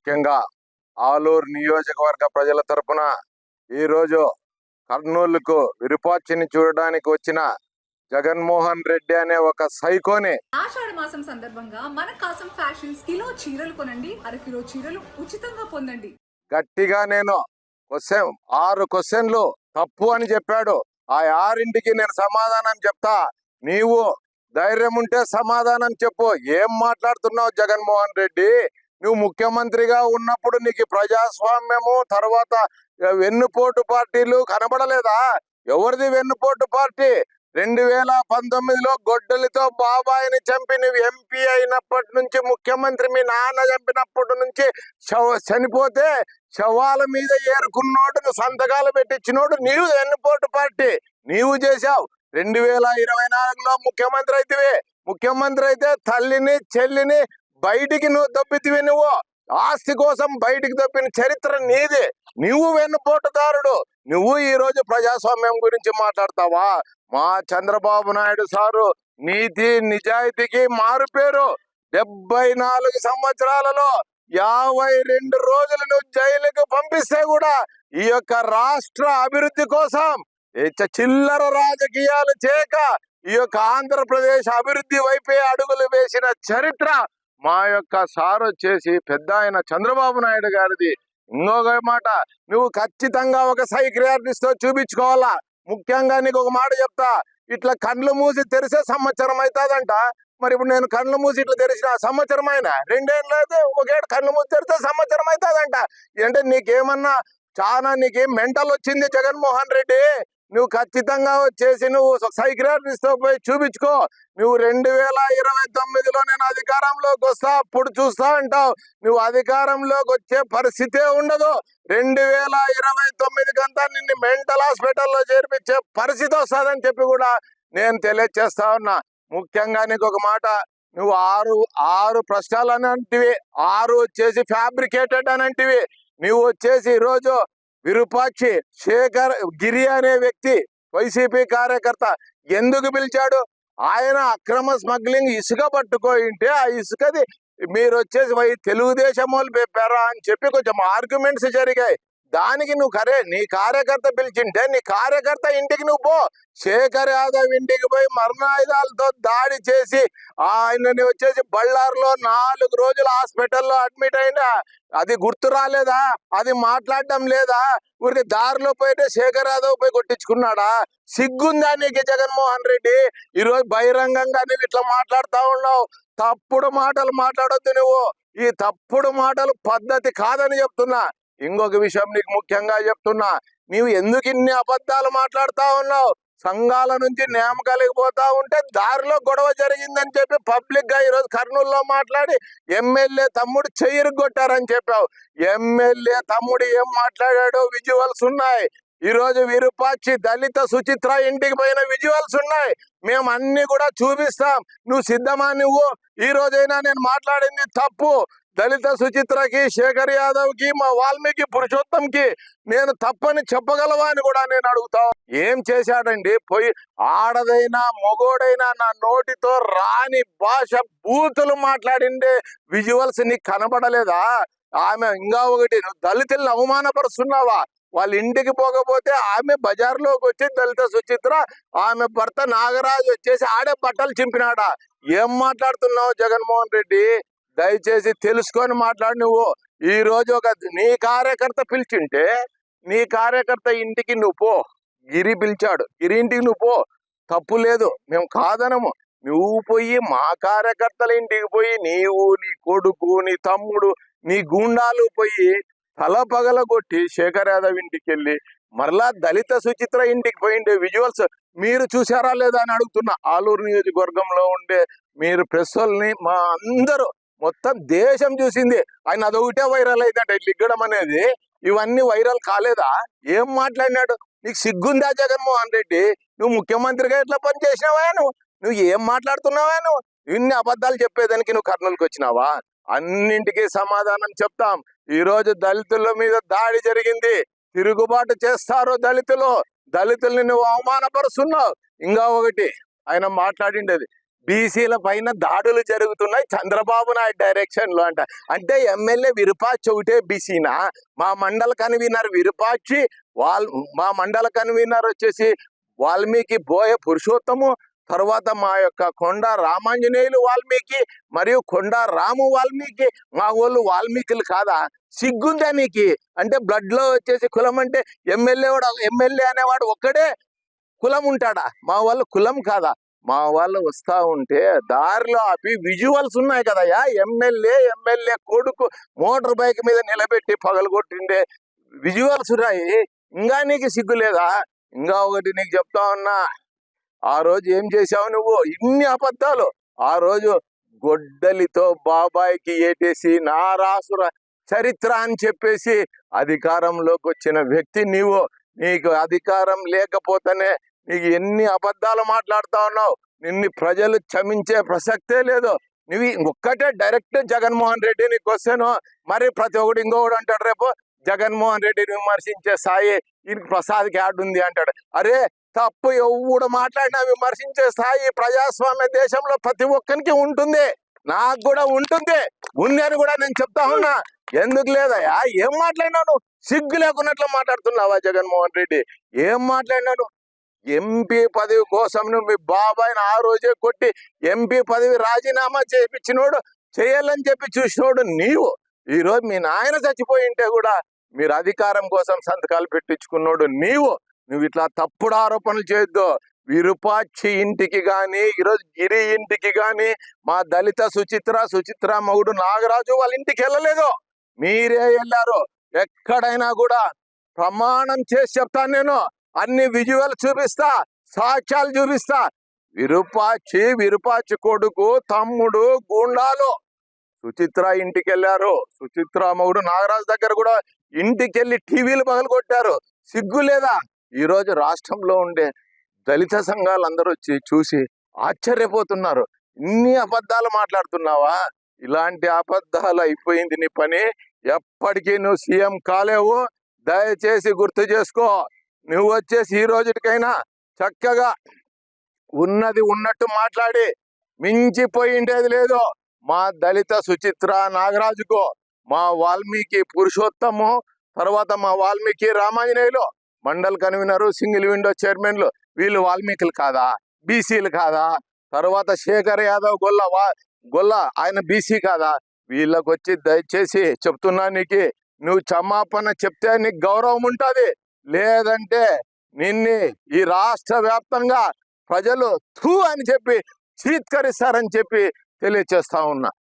ముఖ్యంగా ఆలూరు నియోజకవర్గ ప్రజల తరపున ఈరోజు కర్నూలుకు విరూపాక్షిని చూడడానికి వచ్చిన జగన్మోహన్ రెడ్డి అనే ఒక సైకోని ఆషాఢ మాసం సందర్భంగా మన కాసం ఫ్యాషన్స్ కిలో చీరలు కొనండి, అరకిలో చీరలు ఉచితంగా పొందండి. గట్టిగా నేను 6 క్వశ్చన్లు తప్పు అని చెప్పాడు. ఆ 6ంటికి నేను సమాధానం చెప్తా. నీవు ధైర్యం ఉంటే సమాధానం చెప్పు. ఏం మాట్లాడుతున్నావు జగన్మోహన్ రెడ్డి? నువ్వు ముఖ్యమంత్రిగా ఉన్నప్పుడు నీకు ప్రజాస్వామ్యము తర్వాత వెన్నుపోటు పార్టీలు కనబడలేదా? ఎవరిది వెన్నుపోటు పార్టీ? 2019లో గొడ్డలితో బాబాయిని చంపి నువ్వు ఎంపీ అయినప్పటి నుంచి ముఖ్యమంత్రి మీ నాన్న చంపినప్పటి నుంచి చనిపోతే శవాల మీద ఏరుకున్నోడు, నువ్వు సంతకాలు పెట్టించినోడు నీవు వెన్నుపోటు పార్టీ. నీవు చేశావు. 2024లో ముఖ్యమంత్రి అయితే తల్లిని చెల్లిని బయటికి నువ్వు దొబ్బితివి. నువ్వు ఆస్తి కోసం బయటికి దొబ్బిన చరిత్ర నీది. నువ్వు వెన్నుపోటుదారుడు. నువ్వు ఈ రోజు ప్రజాస్వామ్యం గురించి మాట్లాడతావా? మా చంద్రబాబు నాయుడు సారు నీతి నిజాయితీకి మారుపేరు. 74 సంవత్సరాలలో 52 రోజులు నువ్వు జైలుకు పంపిస్తే కూడా ఈ యొక్క రాష్ట్ర అభివృద్ధి కోసం చిల్లర రాజకీయాలు చేయక ఈ యొక్క ఆంధ్రప్రదేశ్ అభివృద్ధి వైపే అడుగులు వేసిన చరిత్ర మా యొక్క సార్ వచ్చేసి పెద్ద ఆయన చంద్రబాబు నాయుడు గారిది. ఇంకొక మాట, నువ్వు ఖచ్చితంగా ఒక సైకియాట్రిస్ట్ తో చూపించుకోవాలా. ముఖ్యంగా నీకు ఒక మాట చెప్తా. ఇట్లా కళ్ళు మూసి తెరిసే సంవత్సరం అవుతుందంట. మరి ఇప్పుడు నేను కళ్ళు మూసి ఇట్లా తెరిచిన సంవత్సరం అయినా 2 ఏళ్ళు అయితే 1 ఏడు కళ్ళు మూసి తెరిస్తే సంవత్సరం అవుతుందంట. అంటే నీకేమన్నా నీకేం మెంటల్ వచ్చింది జగన్మోహన్ రెడ్డి? నువ్వు ఖచ్చితంగా వచ్చేసి నువ్వు సైకియాట్రిస్ట్ తో పోయి చూపించుకో. నువ్వు 2029లో నేను అధికారంలోకి వస్తా అప్పుడు చూస్తా అంటావు. నువ్వు అధికారంలోకి వచ్చే పరిస్థితే ఉండదు. 2029 కంతా నిన్ను మెంటల్ హాస్పిటల్లో చేర్పించే పరిస్థితి వస్తుందని చెప్పి కూడా నేను తెలియజేస్తా ఉన్నా. ముఖ్యంగా నీకు ఒక మాట, నువ్వు ఆరు ప్రశ్నలు అని అంటివి, 6 వచ్చేసి ఫ్యాబ్రికేటెడ్ అని అంటివి. నువ్వు వచ్చేసి ఈరోజు విరూపాక్షి శేఖర్ గిరి అనే వ్యక్తి వైసీపీ కార్యకర్త ఎందుకు పిలిచాడు? ఆయన అక్రమ స్మగ్లింగ్ ఇసుక పట్టుకోయింటే ఆ ఇసుకది మీరు వచ్చేసి తెలుగుదేశం వాళ్ళు పెట్టారా అని చెప్పి కొంచెం ఆర్గ్యుమెంట్స్ జరిగాయి. దానికి నువ్వు నీ కార్యకర్త పిలిచింటే నీ కార్యకర్త ఇంటికి నువ్వు పో. శేఖర్ యాదవ్ ఇంటికి పోయి మరణాయుధాలతో దాడి చేసి ఆయనని వచ్చేసి బళ్ళారులో 4 రోజులు హాస్పిటల్లో అడ్మిట్ అయినా అది గుర్తు రాలేదా? అది మాట్లాడడం లేదా? ఊరికి దారిలో పోయితే శేఖర్ యాదవ్ పోయి కొట్టించుకున్నాడా? సిగ్గుందా నీకు జగన్మోహన్ రెడ్డి? ఈరోజు బహిరంగంగా నువ్వు ఇట్లా మాట్లాడుతా ఉన్నావు. తప్పుడు మాటలు మాట్లాడొద్దు. నువ్వు ఈ తప్పుడు మాటలు పద్ధతి కాదని చెప్తున్నా. ఇంకొక విషయం నీకు ముఖ్యంగా చెప్తున్నా, నీవు ఎందుకు ఇన్ని అబద్ధాలు మాట్లాడుతా ఉన్నావు? సంఘాల నుంచి నియామకాలకు పోతా ఉంటే దారిలో గొడవ జరిగిందని చెప్పి పబ్లిక్ గా ఈరోజు కర్నూలులో మాట్లాడి ఎమ్మెల్యే తమ్ముడు చెయ్యిరు కొట్టారని చెప్పావు. ఎమ్మెల్యే తమ్ముడు ఏం మాట్లాడాడో విజువల్స్ ఉన్నాయి. ఈ రోజు విరూపాక్షి దళిత సుచిత్ర ఇంటికి పోయిన విజువల్స్ ఉన్నాయి. మేము అన్ని కూడా చూపిస్తాం. నువ్వు సిద్ధమా? నువ్వు ఈ రోజైనా నేను మాట్లాడింది తప్పు. దళిత సుచిత్రకి, శేఖర్ యాదవ్ కి, మా వాల్మీకి పురుషోత్తంకి నేను తప్పని చెప్పగలవా అని కూడా నేను అడుగుతా. ఏం చేశాడండి? పోయి ఆడదైనా మొగోడైనా నా నోటితో రాని భాష బూతులు మాట్లాడిండే విజువల్స్ నీకు కనబడలేదా? ఆమె ఇంకా ఒకటి, నువ్వు దళితులను అవమానపరుస్తున్నావా? వాళ్ళ ఇంటికి పోకపోతే ఆమె బజార్లోకి వచ్చి దళిత సుచిత్ర ఆమె భర్త నాగరాజు వచ్చేసి ఆడే బట్టలు చింపినాడా? ఏం మాట్లాడుతున్నావు జగన్మోహన్ రెడ్డి? దయచేసి తెలుసుకొని మాట్లాడు. నువ్వు ఈ రోజు నీ కార్యకర్త పిలిచింటే నీ కార్యకర్త ఇంటికి నువ్వు పో. గిరి పిలిచాడు, గిరి ఇంటికి నువ్వు పో, తప్పు లేదు, మేము కాదనము. నువ్వు పోయి మా కార్యకర్తల ఇంటికి పోయి నీవు, నీ కొడుకు, నీ తమ్ముడు, నీ గూండాలు పోయి తల పగలగొట్టి శేఖర్ యాదవ్ ఇంటికి వెళ్ళి మరలా దళిత సుచిత్ర ఇంటికి పోయిండే విజువల్స్ మీరు చూసారా లేదా అని అడుగుతున్నా. ఆలూరు నియోజకవర్గంలో ఉండే మీరు ప్రెస్ వాళ్ళని మా అందరూ మొత్తం దేశం చూసింది. ఆయన అదొకటే వైరల్ అయిందంటే లిగ్గడం అనేది. ఇవన్నీ వైరల్ కాలేదా? ఏం మాట్లాడినాడు? నీకు సిగ్గుందా జగన్మోహన్ రెడ్డి? నువ్వు ముఖ్యమంత్రిగా ఎట్లా పని చేసినావా? నువ్వు ఏం మాట్లాడుతున్నావా? నువ్వు ఇన్ని అబద్ధాలు చెప్పేదానికి నువ్వు కర్నూలుకి వచ్చినావా? అన్నింటికీ సమాధానం చెప్తాం. ఈ రోజు దళితుల మీద దాడి జరిగింది. తిరుగుబాటు చేస్తారు దళితుల్ని నువ్వు అవమానపరుస్తున్నావు. ఇంకా ఒకటి ఆయన మాట్లాడిండేది, బీసీల పైన దాడులు జరుగుతున్నాయి చంద్రబాబు నాయుడు డైరెక్షన్ లో అంట. అంటే ఎమ్మెల్యే విరూపాక్షి ఒకటే బీసీనా? మా మండల కన్వీనర్ విరూపాక్షి, మా మండల కన్వీనర్ వచ్చేసి వాల్మీకి బోయ పురుషోత్తము, తర్వాత మా యొక్క కొండ రామాంజనేయులు వాల్మీకి, మరియు కొండ రాము వాల్మీకి. మా వాళ్ళు వాల్మీకులు కాదా? సిగ్గుందా మీకు? అంటే బ్లడ్ లో వచ్చేసి కులం అంటే ఎమ్మెల్యే అనేవాడు ఒక్కడే కులం ఉంటాడా? మా వాళ్ళు కులం కాదా? మా వాళ్ళు వస్తా ఉంటే దారిలో ఆపి విజువల్స్ ఉన్నాయి కదయ్యా, ఎమ్మెల్యే కొడుకు మోటార్ బైక్ మీద నిలబెట్టి పగలగొట్టిండే విజువల్స్ ఉన్నాయి. ఇంకా నీకు సిగ్గు లేదా? ఇంకా ఒకటి నీకు చెప్తా ఉన్నా, ఆ రోజు ఏం చేశావు నువ్వు? ఇన్ని అబద్ధాలు. ఆ రోజు గొడ్డలితో బాబాయికి ఏటేసి నారాసుర చరిత్ర అని చెప్పేసి అధికారంలోకి వచ్చిన వ్యక్తి నీవు. నీకు అధికారం లేకపోతేనే నీకు ఎన్ని అబద్ధాలు మాట్లాడుతా ఉన్నావు. నిన్ను ప్రజలు క్షమించే ప్రసక్తే లేదు. నువ్వు ఒక్కటే డైరెక్ట్ జగన్మోహన్ రెడ్డి నీకు వస్తాను. మరి ప్రతి ఒక్కడు ఇంకొకడు అంటాడు రేపు జగన్మోహన్ రెడ్డిని విమర్శించే స్థాయి ఈయనకి ప్రసాద్కి యాడ్ ఉంది అంటాడు. అరే తప్పు ఎవడు మాట్లాడినా విమర్శించే స్థాయి ప్రజాస్వామ్య దేశంలో ప్రతి ఒక్కరికి ఉంటుంది, నాకు కూడా ఉంటుంది. ఉంది అని కూడా నేను చెప్తా ఉన్నా. ఎందుకు లేదయ్యా? ఏం మాట్లాడినావు? సిగ్గు లేకున్నట్లు మాట్లాడుతున్నావా జగన్మోహన్ రెడ్డి? ఏం మాట్లాడినాను? ఎంపీ పదవి కోసం నువ్వు మీ బాబాయిని ఆ రోజే కొట్టి ఎంపీ పదవి రాజీనామా చేయించినోడు, చేయాలని చెప్పి చూసినోడు నీవు. ఈ రోజు మీ నాయన చచ్చిపోయి ఉంటే కూడా మీరు అధికారం కోసం సంతకాలు పెట్టించుకున్నోడు నీవు. నువ్వు ఇట్లా తప్పుడు ఆరోపణలు చేయొద్దు. విరూపాక్షి ఇంటికి గాని, ఈరోజు గిరి ఇంటికి గాని, మా దళిత సుచిత్ర మగుడు నాగరాజు వాళ్ళ ఇంటికి వెళ్ళలేదు, మీరే వెళ్ళారు. ఎక్కడైనా కూడా ప్రమాణం చేసి చెప్తాను నేను, అన్ని విజువల్ చూపిస్తా, సాక్ష్యాలు చూపిస్తా. విరూపాక్షి కొడుకు తమ్ముడు గూండాలు సుచిత్ర ఇంటికి వెళ్ళారు. సుచిత్ర మగుడు నాగరాజు దగ్గర కూడా ఇంటికి వెళ్ళి టీవీలు పగలగొట్టారు. సిగ్గు లేదా? ఈ రోజు రాష్ట్రంలో ఉండే దళిత సంఘాలు అందరూ వచ్చి చూసి ఆశ్చర్యపోతున్నారు. ఇన్ని అబద్ధాలు మాట్లాడుతున్నావా? ఇలాంటి అబద్ధాలు అయిపోయింది నీ పని. ఎప్పటికీ నువ్వు సీఎం కాలేవు. దయచేసి గుర్తు చేసుకో. నువ్వు వచ్చేసి ఈ రోజుకైనా చక్కగా ఉన్నది ఉన్నట్టు మాట్లాడి మించిపోయిండేది లేదు. మా దళిత సుచిత్ర నాగరాజుకు, మా వాల్మీకి పురుషోత్తము, తర్వాత మా Valmiki Ramanjaneyulu mandal convener, single window చైర్మన్లు, వీళ్ళు వాల్మీకులు కాదా? బీసీలు కాదా? తర్వాత శేఖర్ యాదవ్ గొల్ల ఆయన బీసీ కాదా? వీళ్ళకి వచ్చి దయచేసి చెప్తున్నా, నీకు నువ్వు క్షమాపణ చెప్తే నీకు గౌరవం ఉంటుంది. లేదంటే నిన్ని ఈ రాష్ట్ర వ్యాప్తంగా ప్రజలు థూ అని చెప్పి చీత్కరిస్తారని చెప్పి తెలియచేస్తా ఉన్నా.